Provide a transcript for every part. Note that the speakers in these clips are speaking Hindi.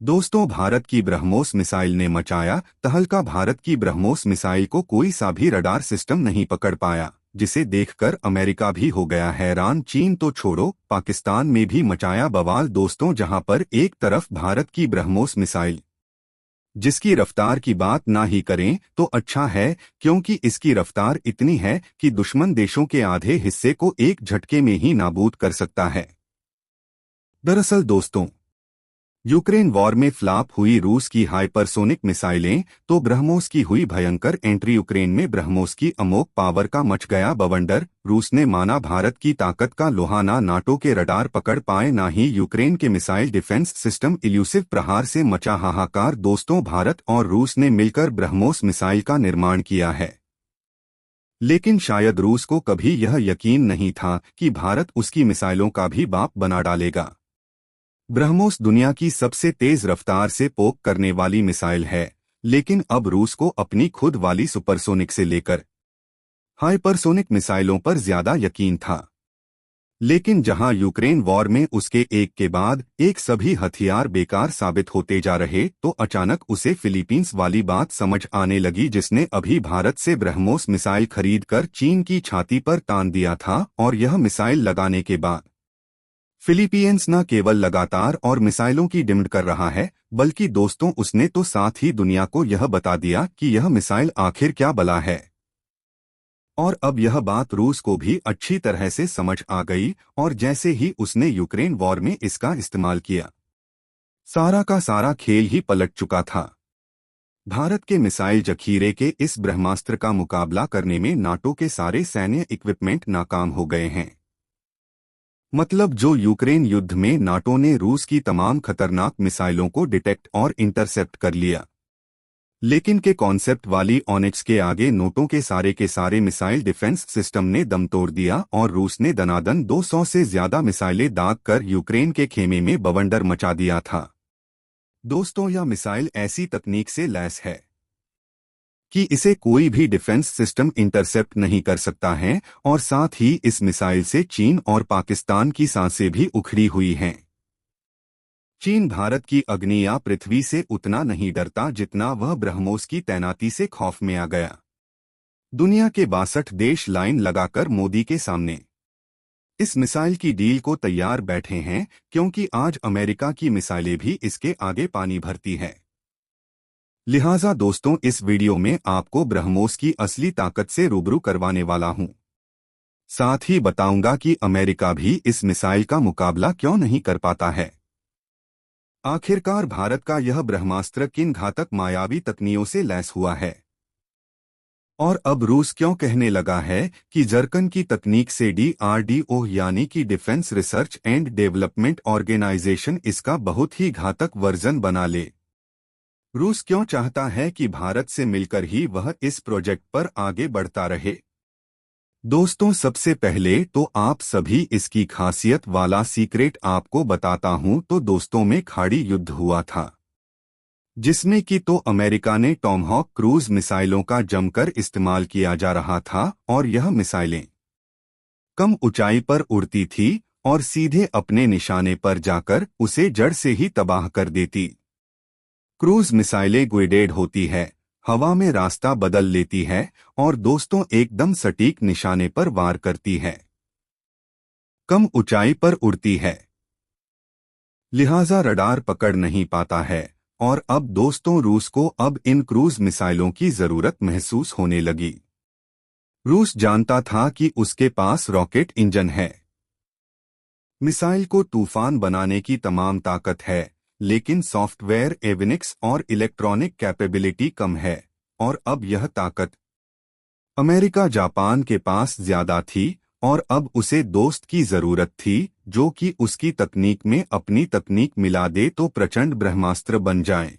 दोस्तों, भारत की ब्रह्मोस मिसाइल ने मचाया तहलका। भारत की ब्रह्मोस मिसाइल को कोई सा भी रडार सिस्टम नहीं पकड़ पाया, जिसे देखकर अमेरिका भी हो गया हैरान। चीन तो छोड़ो, पाकिस्तान में भी मचाया बवाल। दोस्तों, जहां पर एक तरफ भारत की ब्रह्मोस मिसाइल जिसकी रफ्तार की बात ना ही करें तो अच्छा है, क्योंकि इसकी रफ्तार इतनी है कि दुश्मन देशों के आधे हिस्से को एक झटके में ही नाबूद कर सकता है। दरअसल दोस्तों, यूक्रेन वॉर में फ्लॉप हुई रूस की हाइपरसोनिक मिसाइलें तो ब्रह्मोस की हुई भयंकर एंट्री। यूक्रेन में ब्रह्मोस की अमोघ पावर का मच गया बवंडर। रूस ने माना भारत की ताकत का लोहा, ना नाटो के रडार पकड़ पाए ना ही यूक्रेन के मिसाइल डिफेंस सिस्टम। इल्यूसिव प्रहार से मचा हाहाकार। दोस्तों, भारत और रूस ने मिलकर ब्रह्मोस मिसाइल का निर्माण किया है, लेकिन शायद रूस को कभी यह यकीन नहीं था कि भारत उसकी मिसाइलों का भी बाप बना डालेगा। ब्रह्मोस दुनिया की सबसे तेज रफ्तार से पोक करने वाली मिसाइल है, लेकिन अब रूस को अपनी खुद वाली सुपरसोनिक से लेकर हाइपरसोनिक मिसाइलों पर ज्यादा यकीन था। लेकिन जहां यूक्रेन वॉर में उसके एक के बाद एक सभी हथियार बेकार साबित होते जा रहे, तो अचानक उसे फिलीपींस वाली बात समझ आने लगी, जिसने अभी भारत से ब्रह्मोस मिसाइल खरीदकर चीन की छाती पर तान दिया था। और यह मिसाइल लगाने के बाद फिलीपींस न केवल लगातार और मिसाइलों की डिमांड कर रहा है, बल्कि दोस्तों उसने तो साथ ही दुनिया को यह बता दिया कि यह मिसाइल आखिर क्या बला है। और अब यह बात रूस को भी अच्छी तरह से समझ आ गई, और जैसे ही उसने यूक्रेन वॉर में इसका इस्तेमाल किया, सारा का सारा खेल ही पलट चुका था। भारत के मिसाइल जखीरे के इस ब्रह्मास्त्र का मुकाबला करने में नाटो के सारे सैन्य इक्विपमेंट नाकाम हो गए हैं। मतलब जो यूक्रेन युद्ध में नाटो ने रूस की तमाम खतरनाक मिसाइलों को डिटेक्ट और इंटरसेप्ट कर लिया, लेकिन के कॉन्सेप्ट वाली ऑनिक्स के आगे नोटों के सारे मिसाइल डिफेंस सिस्टम ने दम तोड़ दिया, और रूस ने दनादन 200 से ज्यादा मिसाइलें दाग कर यूक्रेन के खेमे में बवंडर मचा दिया था। दोस्तों, यह मिसाइल ऐसी तकनीक से लैस है कि इसे कोई भी डिफेंस सिस्टम इंटरसेप्ट नहीं कर सकता है, और साथ ही इस मिसाइल से चीन और पाकिस्तान की सांसें भी उखड़ी हुई हैं। चीन भारत की अग्नि या पृथ्वी से उतना नहीं डरता जितना वह ब्रह्मोस की तैनाती से खौफ में आ गया। दुनिया के 62 देश लाइन लगाकर मोदी के सामने इस मिसाइल की डील को तैयार बैठे हैं, क्योंकि आज अमेरिका की मिसाइलें भी इसके आगे पानी भरती है। लिहाजा दोस्तों, इस वीडियो में आपको ब्रह्मोस की असली ताकत से रूबरू करवाने वाला हूं। साथ ही बताऊंगा कि अमेरिका भी इस मिसाइल का मुकाबला क्यों नहीं कर पाता है। आखिरकार भारत का यह ब्रह्मास्त्र किन घातक मायावी तकनीकों से लैस हुआ है, और अब रूस क्यों कहने लगा है कि जर्कन की तकनीक से DRDO यानी कि Defence Research and Development Organisation इसका बहुत ही घातक वर्जन बना ले। रूस क्यों चाहता है कि भारत से मिलकर ही वह इस प्रोजेक्ट पर आगे बढ़ता रहे। दोस्तों, सबसे पहले तो आप सभी इसकी खासियत वाला सीक्रेट आपको बताता हूं। तो दोस्तों, में खाड़ी युद्ध हुआ था, जिसमें कि तो अमेरिका ने टॉमहॉक क्रूज मिसाइलों का जमकर इस्तेमाल किया जा रहा था, और यह मिसाइलें कम ऊंचाई पर उड़ती थी और सीधे अपने निशाने पर जाकर उसे जड़ से ही तबाह कर देती। क्रूज मिसाइलें गाइडेड होती है, हवा में रास्ता बदल लेती है, और दोस्तों एकदम सटीक निशाने पर वार करती है। कम ऊंचाई पर उड़ती है, लिहाजा रडार पकड़ नहीं पाता है। और अब दोस्तों, रूस को अब इन क्रूज मिसाइलों की जरूरत महसूस होने लगी। रूस जानता था कि उसके पास रॉकेट इंजन है, मिसाइल को तूफान बनाने की तमाम ताकत है, लेकिन सॉफ्टवेयर एविनिक्स और इलेक्ट्रॉनिक कैपेबिलिटी कम है। और अब यह ताकत अमेरिका जापान के पास ज्यादा थी, और अब उसे दोस्त की जरूरत थी जो कि उसकी तकनीक में अपनी तकनीक मिला दे तो प्रचंड ब्रह्मास्त्र बन जाए।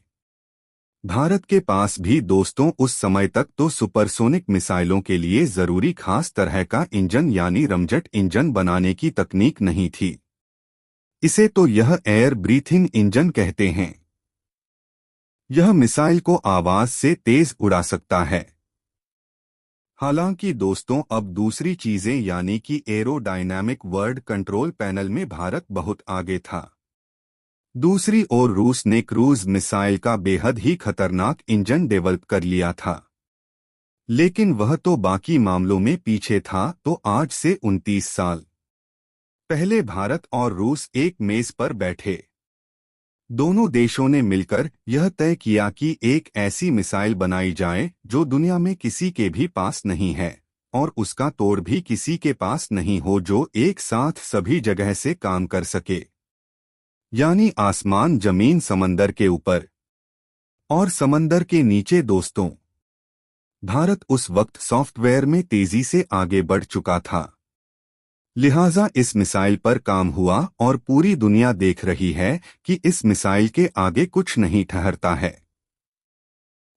भारत के पास भी दोस्तों उस समय तक तो सुपरसोनिक मिसाइलों के लिए जरूरी खास तरह का इंजन यानी रमजेट इंजन बनाने की तकनीक नहीं थी। इसे तो यह एयर ब्रीथिंग इंजन कहते हैं। यह मिसाइल को आवाज से तेज उड़ा सकता है। हालांकि दोस्तों, अब दूसरी चीजें यानी कि एरोडायनामिक वर्ड कंट्रोल पैनल में भारत बहुत आगे था। दूसरी ओर रूस ने क्रूज मिसाइल का बेहद ही खतरनाक इंजन डेवलप कर लिया था, लेकिन वह तो बाकी मामलों में पीछे था। तो आज से 29 साल पहले भारत और रूस एक मेज पर बैठे। दोनों देशों ने मिलकर यह तय किया कि एक ऐसी मिसाइल बनाई जाए जो दुनिया में किसी के भी पास नहीं है और उसका तोड़ भी किसी के पास नहीं हो, जो एक साथ सभी जगह से काम कर सके, यानी आसमान, जमीन, समंदर के ऊपर और समंदर के नीचे। दोस्तों, भारत उस वक्त सॉफ्टवेयर में तेजी से आगे बढ़ चुका था, लिहाजा इस मिसाइल पर काम हुआ और पूरी दुनिया देख रही है कि इस मिसाइल के आगे कुछ नहीं ठहरता है।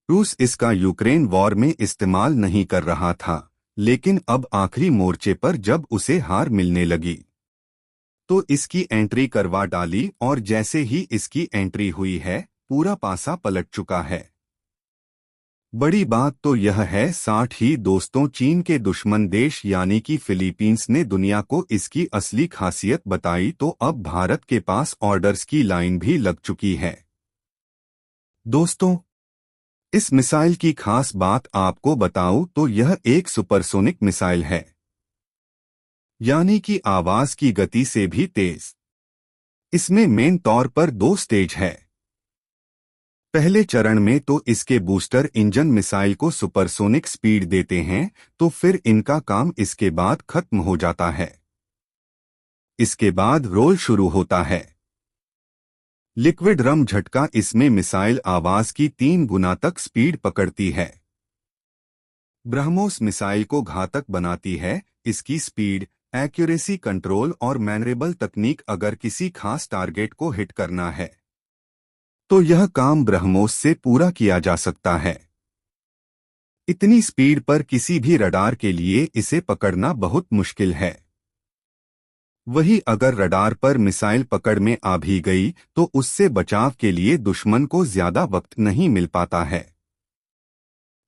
रूस इसका यूक्रेन वॉर में इस्तेमाल नहीं कर रहा था, लेकिन अब आखिरी मोर्चे पर जब उसे हार मिलने लगी तो इसकी एंट्री करवा डाली, और जैसे ही इसकी एंट्री हुई है पूरा पासा पलट चुका है। बड़ी बात तो यह है साथ ही दोस्तों, चीन के दुश्मन देश यानी कि फिलीपींस ने दुनिया को इसकी असली खासियत बताई, तो अब भारत के पास ऑर्डर्स की लाइन भी लग चुकी है। दोस्तों, इस मिसाइल की खास बात आपको बताऊं तो यह एक सुपरसोनिक मिसाइल है, यानी कि आवाज की गति से भी तेज। इसमें मेन तौर पर 2 स्टेज है। पहले चरण में तो इसके बूस्टर इंजन मिसाइल को सुपरसोनिक स्पीड देते हैं, तो फिर इनका काम इसके बाद खत्म हो जाता है। इसके बाद रोल शुरू होता है। लिक्विड रम झटका इसमें मिसाइल आवाज की 3 गुना तक स्पीड पकड़ती है। ब्रह्मोस मिसाइल को घातक बनाती है इसकी स्पीड, एक्यूरेसी, कंट्रोल और मैनरेबल तकनीक। अगर किसी खास टारगेट को हिट करना है तो यह काम ब्रह्मोस से पूरा किया जा सकता है। इतनी स्पीड पर किसी भी रडार के लिए इसे पकड़ना बहुत मुश्किल है। वही अगर रडार पर मिसाइल पकड़ में आ भी गई तो उससे बचाव के लिए दुश्मन को ज्यादा वक्त नहीं मिल पाता है।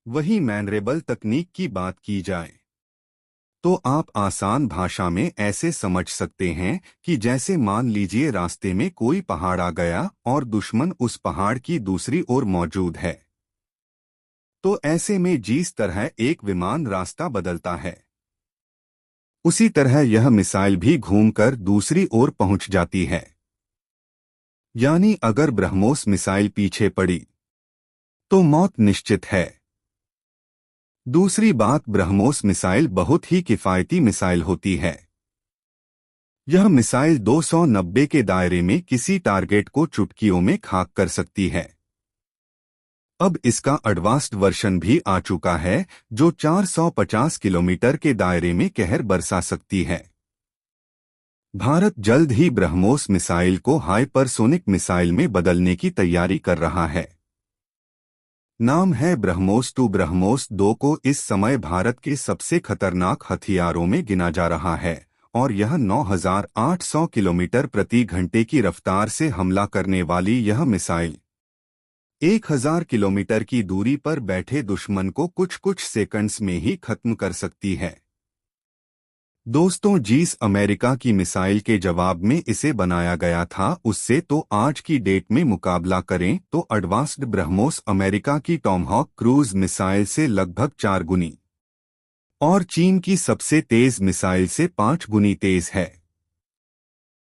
वही मैनरेबल तकनीक की बात की जाए तो आप आसान भाषा में ऐसे समझ सकते हैं कि जैसे मान लीजिए रास्ते में कोई पहाड़ आ गया और दुश्मन उस पहाड़ की दूसरी ओर मौजूद है, तो ऐसे में जिस तरह एक विमान रास्ता बदलता है, उसी तरह यह मिसाइल भी घूमकर दूसरी ओर पहुंच जाती है। यानी अगर ब्रह्मोस मिसाइल पीछे पड़ी तो मौत निश्चित है। दूसरी बात, ब्रह्मोस मिसाइल बहुत ही किफायती मिसाइल होती है। यह मिसाइल 290 के दायरे में किसी टारगेट को चुटकियों में खाक कर सकती है। अब इसका एडवांस्ड वर्जन भी आ चुका है जो 450 किलोमीटर के दायरे में कहर बरसा सकती है। भारत जल्द ही ब्रह्मोस मिसाइल को हाइपरसोनिक मिसाइल में बदलने की तैयारी कर रहा है। नाम है ब्रह्मोस 2। ब्रह्मोस 2 को इस समय भारत के सबसे खतरनाक हथियारों में गिना जा रहा है और यह 9,800 किलोमीटर प्रति घंटे की रफ्तार से हमला करने वाली यह मिसाइल 1,000 किलोमीटर की दूरी पर बैठे दुश्मन को कुछ सेकंड्स में ही खत्म कर सकती है। दोस्तों, जिस अमेरिका की मिसाइल के जवाब में इसे बनाया गया था उससे तो आज की डेट में मुकाबला करें तो एडवांस्ड ब्रह्मोस अमेरिका की टॉमहॉक क्रूज मिसाइल से लगभग 4 गुनी और चीन की सबसे तेज मिसाइल से 5 गुनी तेज है।